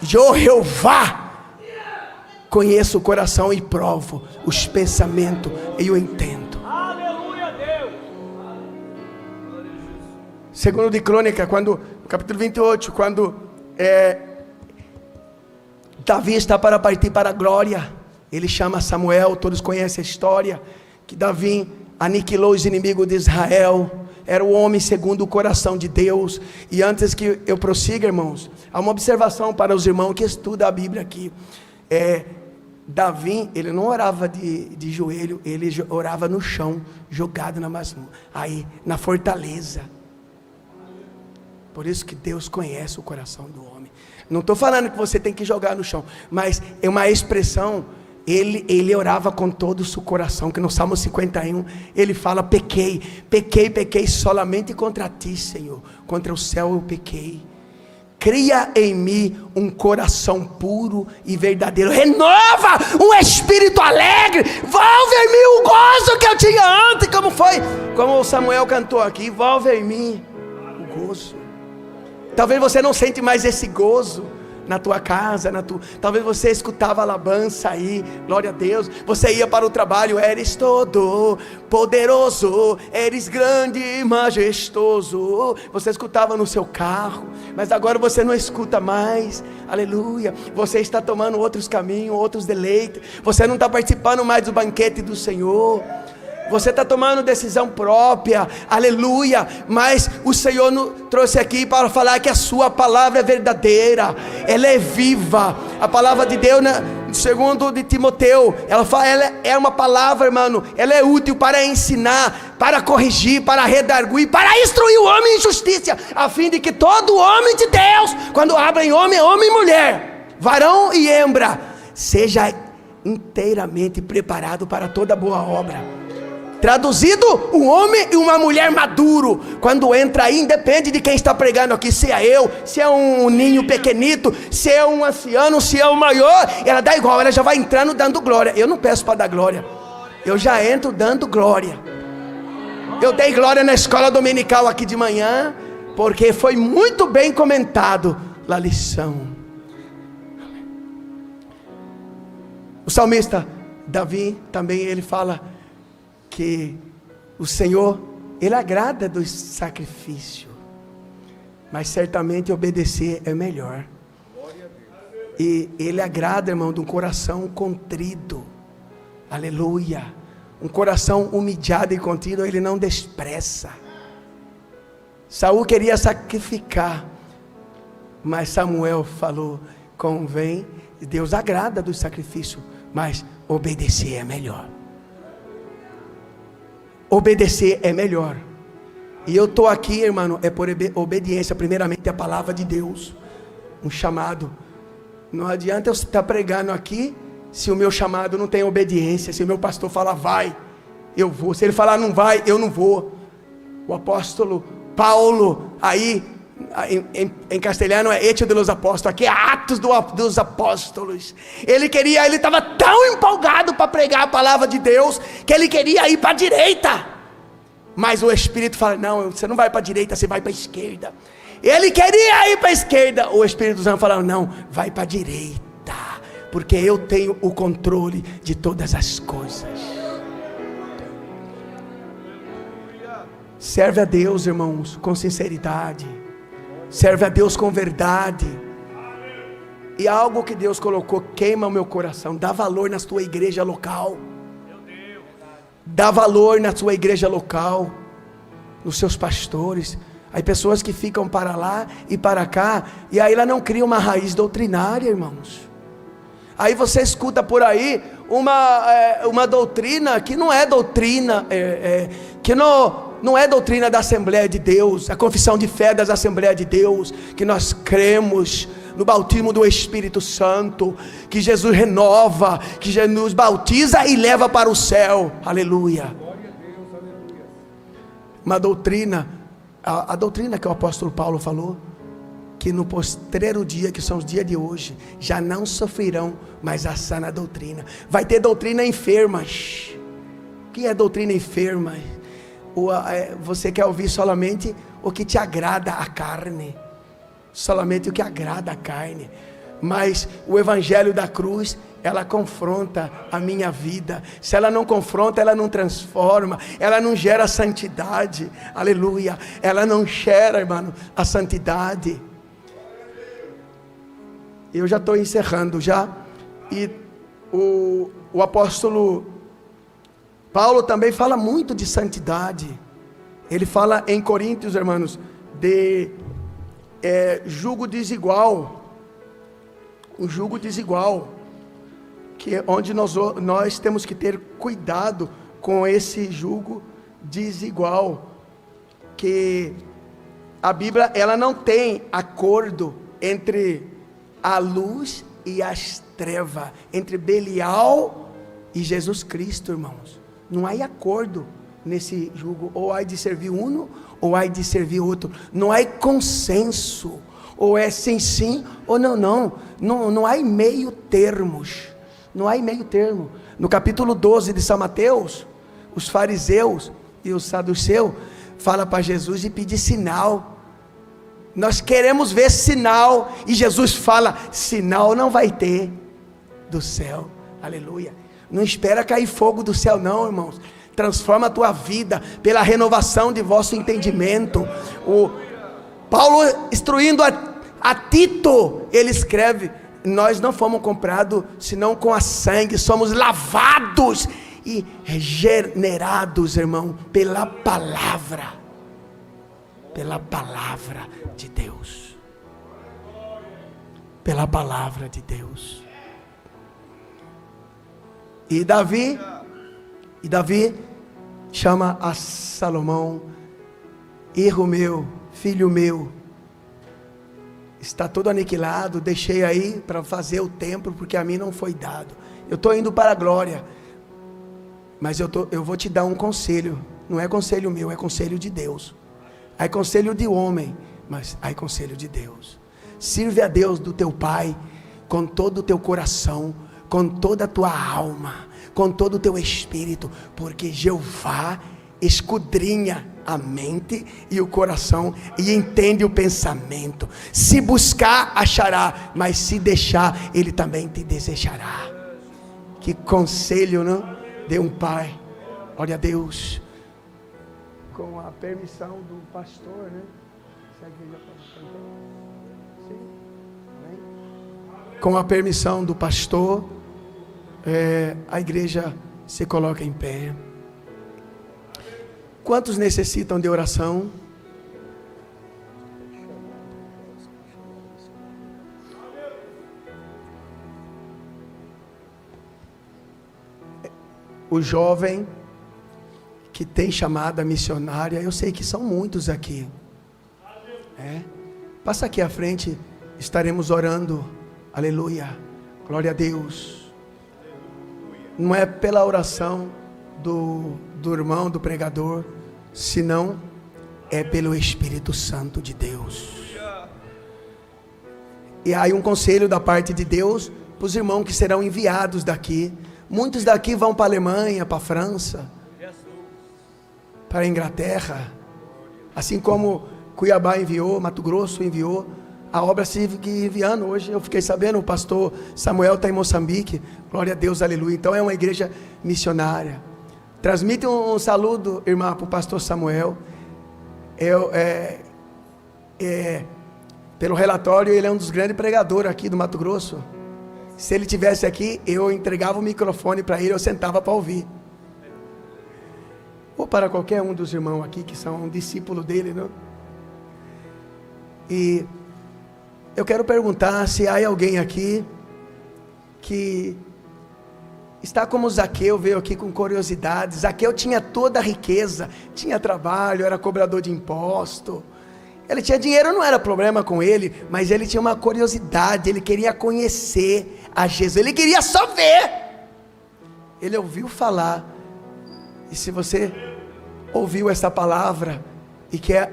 Eu, Jeová, conheço o coração e provo os pensamentos e eu entendo. Aleluia, Deus. Segundo de Crônica, no capítulo 28, quando Davi está para partir para a glória, ele chama Samuel. Todos conhecem a história, que Davi aniquilou os inimigos de Israel, era o homem segundo o coração de Deus. E antes que eu prossiga, irmãos, há uma observação para os irmãos que estudam a Bíblia aqui. Davi, ele não orava de joelho, ele orava no chão, jogado na fortaleza. Por isso que Deus conhece o coração do homem. Não estou falando que você tem que jogar no chão, mas é uma expressão. Ele orava com todo o seu coração, que no Salmo 51 ele fala: pequei solamente contra ti, Senhor, contra o céu eu pequei. Cria em mim um coração puro e verdadeiro, renova um espírito alegre, volve em mim o gozo que eu tinha antes. Como o Samuel cantou aqui: volve em mim o gozo. Talvez você não sente mais esse gozo na tua casa, talvez você escutava alabança aí, glória a Deus, você ia para o trabalho: eres todo poderoso, eres grande e majestoso. Você escutava no seu carro, mas agora você não escuta mais, aleluia. Você está tomando outros caminhos, outros deleites, você não está participando mais do banquete do Senhor. Você está tomando decisão própria, aleluia. Mas o Senhor nos trouxe aqui para falar que a sua palavra é verdadeira, ela é viva. A palavra de Deus, segundo de Timoteu, ela é uma palavra, irmão, ela é útil para ensinar, para corrigir, para redarguir, para instruir o homem em justiça, a fim de que todo homem de Deus, quando habla em homem e mulher, varão e hembra, seja inteiramente preparado para toda boa obra. Traduzido, um homem e uma mulher maduro, quando entra aí, independe de quem está pregando aqui, se é eu, se é um ninho pequenito, se é um anciano, se é um maior, ela dá igual, ela já vai entrando dando glória. Eu não peço para dar glória, eu já entro dando glória. Eu dei glória na escola dominical aqui de manhã, porque foi muito bem comentado a lição. O salmista Davi também, ele fala que o Senhor, ele agrada do sacrifício, mas certamente obedecer é melhor. E ele agrada, irmão, de um coração contrito, aleluia. Um coração humilhado e contrito ele não despreza. Saul queria sacrificar, mas Samuel falou: convém, Deus agrada do sacrifício, mas obedecer é melhor. Obedecer é melhor. E eu estou aqui, irmão, é por obediência, primeiramente a palavra de Deus, um chamado. Não adianta eu estar pregando aqui, se o meu chamado não tem obediência. Se o meu pastor falar vai, eu vou. Se ele falar não vai, eu não vou. O apóstolo Paulo, aí em castelhano é Hechos de los Apóstolos, aqui é Atos dos Apóstolos. Ele estava tão empolgado para pregar a palavra de Deus, que ele queria ir para a direita, mas o Espírito fala: não, você não vai para a direita, você vai para a esquerda. Ele queria ir para a esquerda, o Espírito Santo falou: não, vai para a direita, porque eu tenho o controle de todas as coisas. Serve a Deus, irmãos, com sinceridade. Serve a Deus com verdade. E algo que Deus colocou queima o meu coração. Dá valor na sua igreja local. Dá valor na sua igreja local, nos seus pastores. Há pessoas que ficam para lá e para cá, e aí ela não cria uma raiz doutrinária, irmãos. Aí você escuta por aí uma doutrina que não é doutrina, que não não é doutrina da Assembleia de Deus, a confissão de fé das Assembleias de Deus, que nós cremos no batismo do Espírito Santo, que Jesus renova, que Jesus nos bautiza e leva para o céu, aleluia. Uma doutrina, a doutrina que o apóstolo Paulo falou, que no postreiro dia, que são os dias de hoje, já não sofrerão mais a sã doutrina. Vai ter doutrina enferma. O que é doutrina enferma? Você quer ouvir somente o que te agrada a carne, somente o que agrada a carne, mas o evangelho da cruz, ela confronta a minha vida. Se ela não confronta, ela não transforma, ela não gera santidade, aleluia, ela não gera, irmão, a santidade. Eu já estou encerrando já, e o apóstolo Paulo também fala muito de santidade. Ele fala em Coríntios, irmãos, de jugo desigual, um jugo desigual, que é onde nós temos que ter cuidado com esse jugo desigual, que a Bíblia, ela não tem acordo entre a luz e as trevas, entre Belial e Jesus Cristo, irmãos. Não há acordo nesse jugo, ou há de servir um, ou há de servir outro. Não há consenso, ou é sim, ou não há meio termos, não há meio termo. No capítulo 12 de São Mateus, os fariseus e os saduceus falam para Jesus e pedem sinal. Nós queremos ver sinal, e Jesus fala, sinal não vai ter do céu, aleluia. Não espera cair fogo do céu não, irmãos. Transforma a tua vida pela renovação de vosso entendimento. O Paulo, instruindo a Tito, ele escreve, nós não fomos comprados senão com a sangue, somos lavados e regenerados, irmão, pela palavra de Deus, pela palavra de Deus. E Davi chama a Salomão, erro meu, filho meu, está todo aniquilado, deixei aí para fazer o templo, porque a mim não foi dado, eu estou indo para a glória, mas eu vou te dar um conselho, não é conselho meu, é conselho de Deus. Há conselho de homem, mas há conselho de Deus. Sirve a Deus do teu Pai com todo o teu coração, com toda a tua alma, com todo o teu espírito, porque Jeová esquadrinha a mente e o coração e entende o pensamento. Se buscar, achará, mas se deixar, Ele também te desejará. Que conselho, não? De um pai. Glória a Deus. Com a permissão do pastor, né? Se a igreja pode cantar. Sim. Amém? Com a permissão do pastor, a igreja se coloca em pé. Quantos necessitam de oração? O jovem que tem chamada missionária, eu sei que são muitos aqui. Passa aqui à frente, estaremos orando. Aleluia, glória a Deus. Não é pela oração do irmão, do pregador, senão é pelo Espírito Santo de Deus. E há um conselho da parte de Deus para os irmãos que serão enviados daqui. Muitos daqui vão para a Alemanha, para a França, para a Inglaterra, assim como Cuiabá enviou, Mato Grosso enviou, a obra sigue enviando. Hoje eu fiquei sabendo, o pastor Samuel está em Moçambique, glória a Deus, aleluia. Então é uma igreja missionária. Transmite um saludo, irmã, para o pastor Samuel. Pelo relatório, ele é um dos grandes pregadores aqui do Mato Grosso. Se ele estivesse aqui, eu entregava o microfone para ele, eu sentava para ouvir. Ou para qualquer um dos irmãos aqui que são um discípulo dele, não? E eu quero perguntar se há alguém aqui que está como Zaqueu, veio aqui com curiosidade. Zaqueu tinha toda a riqueza, tinha trabalho, era cobrador de imposto. Ele tinha dinheiro, não era problema com ele, mas ele tinha uma curiosidade, ele queria conhecer a Jesus, ele queria só ver. Ele ouviu falar, e se você ouviu essa palavra e quer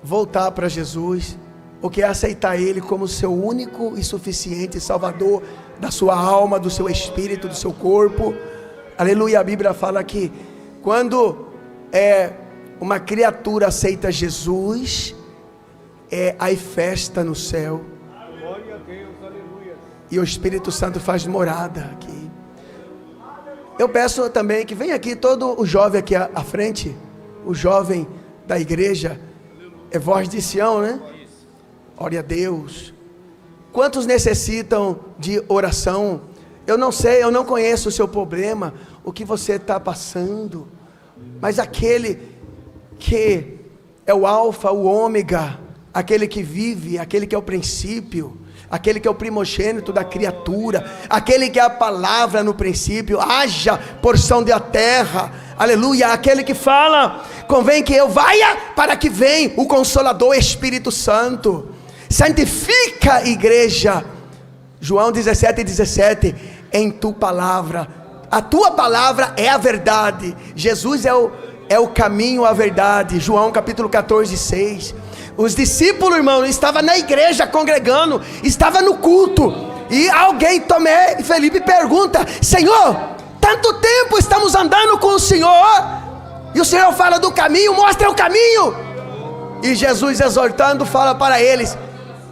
voltar para Jesus, ou quer aceitar Ele como seu único e suficiente Salvador da sua alma, do seu espírito, do seu corpo, aleluia, a Bíblia fala que quando uma criatura aceita Jesus, aí festa no céu, Glória a Deus, aleluia. e o Espírito Santo faz morada aqui. Eu peço também que venha aqui todo o jovem aqui à frente, o jovem da igreja, é Voz de Sião, né? Glória a Deus. Quantos necessitam de oração? Eu não sei, eu não conheço o seu problema, o que você está passando, mas aquele que é o alfa, o ômega, aquele que vive, aquele que é o princípio, aquele que é o primogênito da criatura, aquele que é a palavra no princípio, haja porção da terra, aleluia, aquele que fala, convém que eu vá para que venha o Consolador Espírito Santo, santifica a igreja, João 17:17, em tua palavra, a tua palavra é a verdade, Jesus é o caminho, a verdade, João capítulo 14:6, os discípulos, irmão, estavam na igreja congregando, estavam no culto, e alguém, Tomé e Felipe, pergunta, Senhor, tanto tempo estamos andando com o Senhor, e o Senhor fala do caminho, mostra o caminho, e Jesus exortando, fala para eles,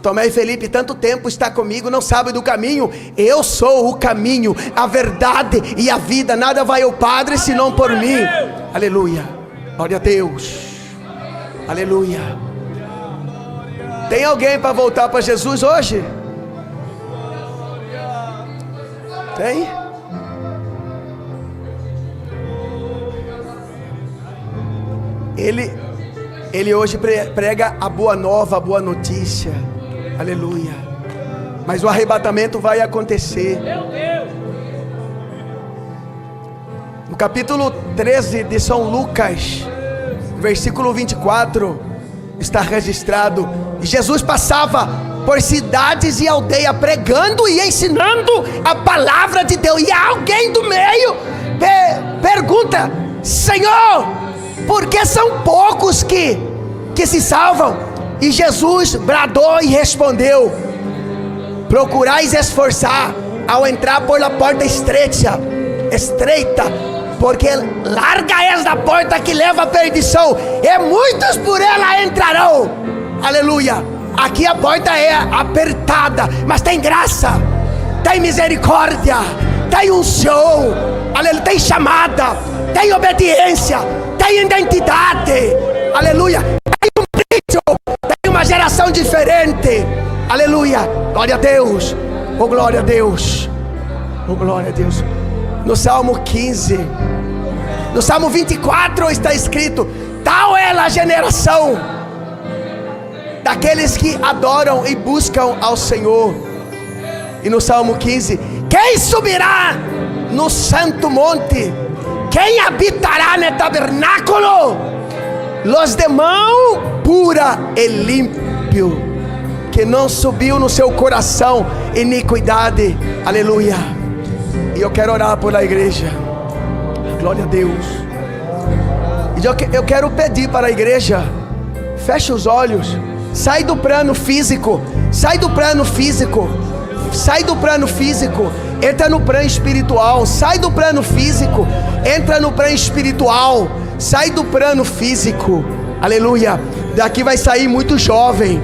Tomé e Felipe, tanto tempo está comigo, não sabe do caminho, eu sou o caminho, a verdade e a vida, nada vai ao Padre senão por mim, aleluia, glória a Deus, aleluia. Tem alguém para voltar para Jesus hoje? Tem? Ele hoje prega a boa nova, a boa notícia, aleluia, mas o arrebatamento vai acontecer. No capítulo 13 de São Lucas, versículo 24, está registrado, Jesus passava por cidades e aldeia, pregando e ensinando a palavra de Deus, e alguém do meio pergunta, Senhor, por que são poucos que se salvam? E Jesus bradou e respondeu, procurais esforçar ao entrar por la porta estreita, porque larga é a porta que leva à perdição, e muitos por ela entrarão, aleluia. Aqui a porta é apertada, mas tem graça, tem misericórdia, tem unção, aleluia, tem chamada, tem obediência, tem identidade, aleluia, tem um brilho, tem uma geração diferente, aleluia, glória a Deus, oh glória a Deus, oh glória a Deus. No Salmo 15, no Salmo 24 está escrito, tal é a geração daqueles que adoram e buscam ao Senhor. E no Salmo 15, quem subirá no santo monte? Quem habitará no tabernáculo? Los de mão pura e límpio, que não subiu no seu coração iniquidade, aleluia. E eu quero orar por a igreja, glória a Deus. E eu quero pedir para a igreja, feche os olhos, sai do plano físico, sai do plano físico, sai do plano físico, entra no plano espiritual, sai do plano físico, entra no plano espiritual, sai do plano físico, aleluia. Daqui vai sair muito jovem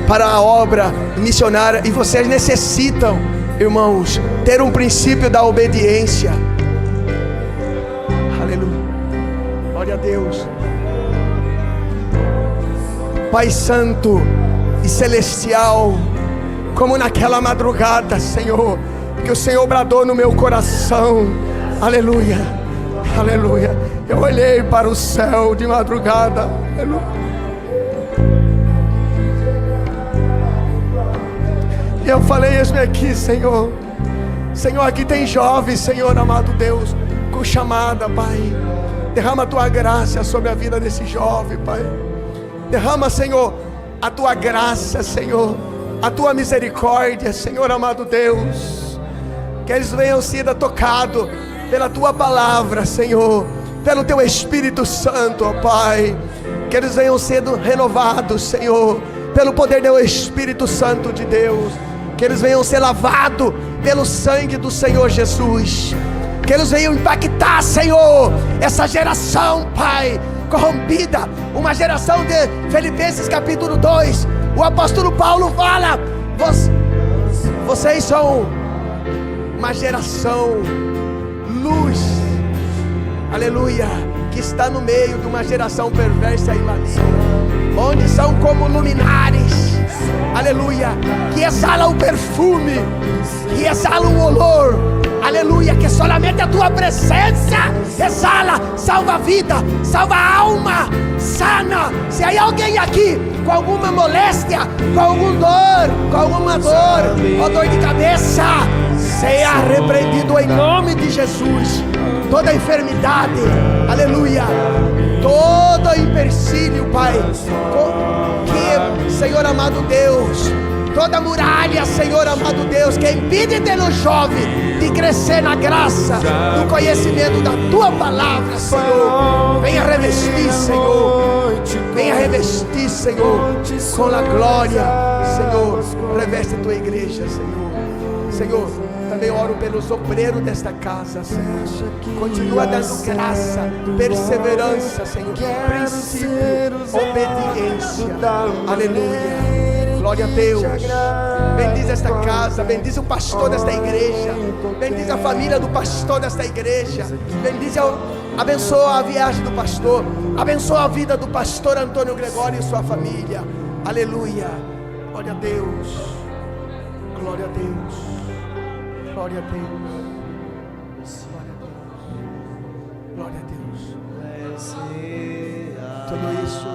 para a obra missionária, e vocês necessitam, irmãos, ter um princípio da obediência, aleluia, glória a Deus. Pai santo e celestial, como naquela madrugada, Senhor, que o Senhor bradou no meu coração, aleluia, aleluia, eu olhei para o céu de madrugada, aleluia, e eu falei, eis-me aqui, Senhor, Senhor, aqui tem jovens, Senhor amado Deus, com chamada, Pai. Derrama a tua graça sobre a vida desse jovem, Pai. Derrama, Senhor, a tua graça, Senhor, a tua misericórdia, Senhor amado Deus. Que eles venham sendo tocados pela tua palavra, Senhor, pelo teu Espírito Santo, ó Pai. Que eles venham sendo renovados, Senhor, pelo poder do Espírito Santo de Deus. Que eles venham ser lavados pelo sangue do Senhor Jesus. Que eles venham impactar, Senhor, essa geração, Pai, corrompida. Uma geração de Filipenses capítulo 2. O apóstolo Paulo fala: vocês são uma geração luz, aleluia, que está no meio de uma geração perversa e maligna, onde são como luminares, aleluia, que exalam o perfume, que exalam o olor, aleluia, que solamente a tua presença exala, salva a vida, salva a alma, sana. Se há alguém aqui com alguma moléstia, com alguma dor, ou dor de cabeça, seja repreendido em nome de Jesus. Toda enfermidade, aleluia, todo empecilho, Pai, que, Senhor amado Deus, toda muralha, Senhor amado Deus, que impede de jovem de crescer na graça, no conhecimento da tua palavra, Senhor, venha revestir, Senhor, venha revestir, Senhor, com a glória, Senhor, reveste a tua igreja, Senhor. Também oro pelos obreiros desta casa, Senhor. Continua dando graça, perseverança, Senhor, princípio, obediência, aleluia. Glória a Deus. Bendiz esta casa, bendiz o pastor desta igreja, bendiz a família do pastor desta igreja, abençoa a viagem do pastor, abençoa a vida do pastor Antônio Gregório e sua família, aleluia. Glória a Deus, glória a Deus, glória a Deus, glória a Deus. Tudo isso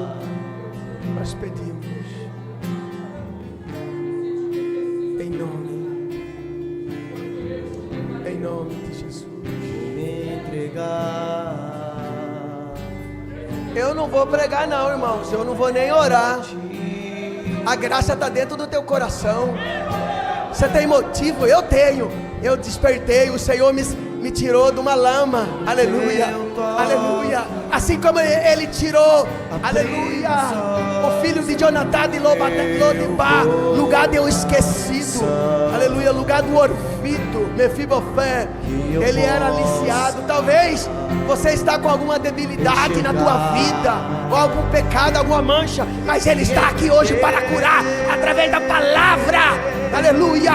nós pedimos em nome de Jesus. Me entregar. Eu não vou pregar não, irmãos, eu não vou nem orar. A graça está dentro do teu coração. Você tem motivo? Eu tenho. Eu despertei, o Senhor me tirou de uma lama, aleluia, aleluia. Assim como Ele tirou, aleluia, o filho de Jonatã de Lodibá, lugar de eu esquecido, aleluia, lugar do orfito, Mefibofé. Ele era aliciado. Talvez você está com alguma debilidade na tua vida, ou algum pecado, alguma mancha, mas Ele está aqui hoje para curar, através da palavra, aleluia,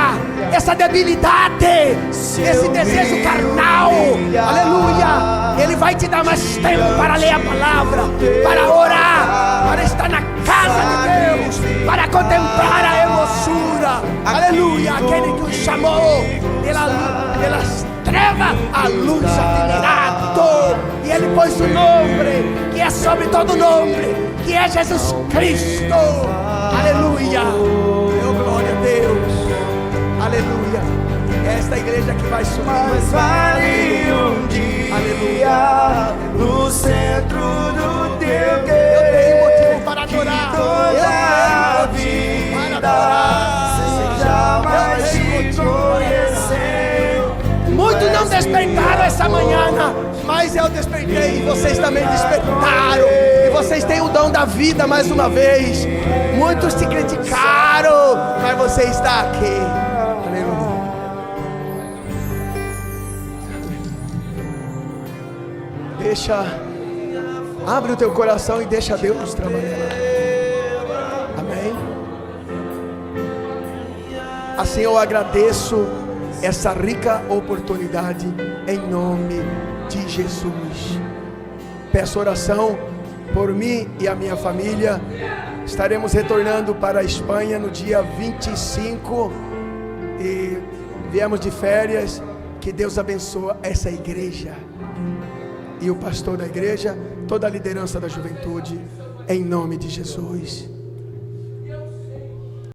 essa debilidade, esse desejo carnal, aleluia. Ele vai te dar mais tempo para ler a palavra, para orar, para estar na casa de Deus, para contemplar a hermosura, aleluia, aquele que o chamou pelas trevas à luz admirado, e Ele pôs o nome que é sobre todo nome, que é Jesus Cristo, aleluia. Glória a Deus, aleluia. É esta igreja que vai subir. Mas vale um dia, aleluia, no centro do teu querer. Eu tenho motivo para adorar. Toda a vida seja mais te conhecer. Muitos não despertaram essa manhã, mas eu despertei e vocês também despertaram. E vocês têm o dom da vida mais uma vez. Muitos te criticaram, mas você está aqui. Aleluia. Abre o teu coração e deixa Deus trabalhar. Amém. Assim eu agradeço essa rica oportunidade em nome de Jesus. Peço oração por mim e a minha família. Estaremos retornando para a Espanha no dia 25 e viemos de férias. Que Deus abençoe essa igreja e o pastor da igreja, toda a liderança da juventude, em nome de Jesus.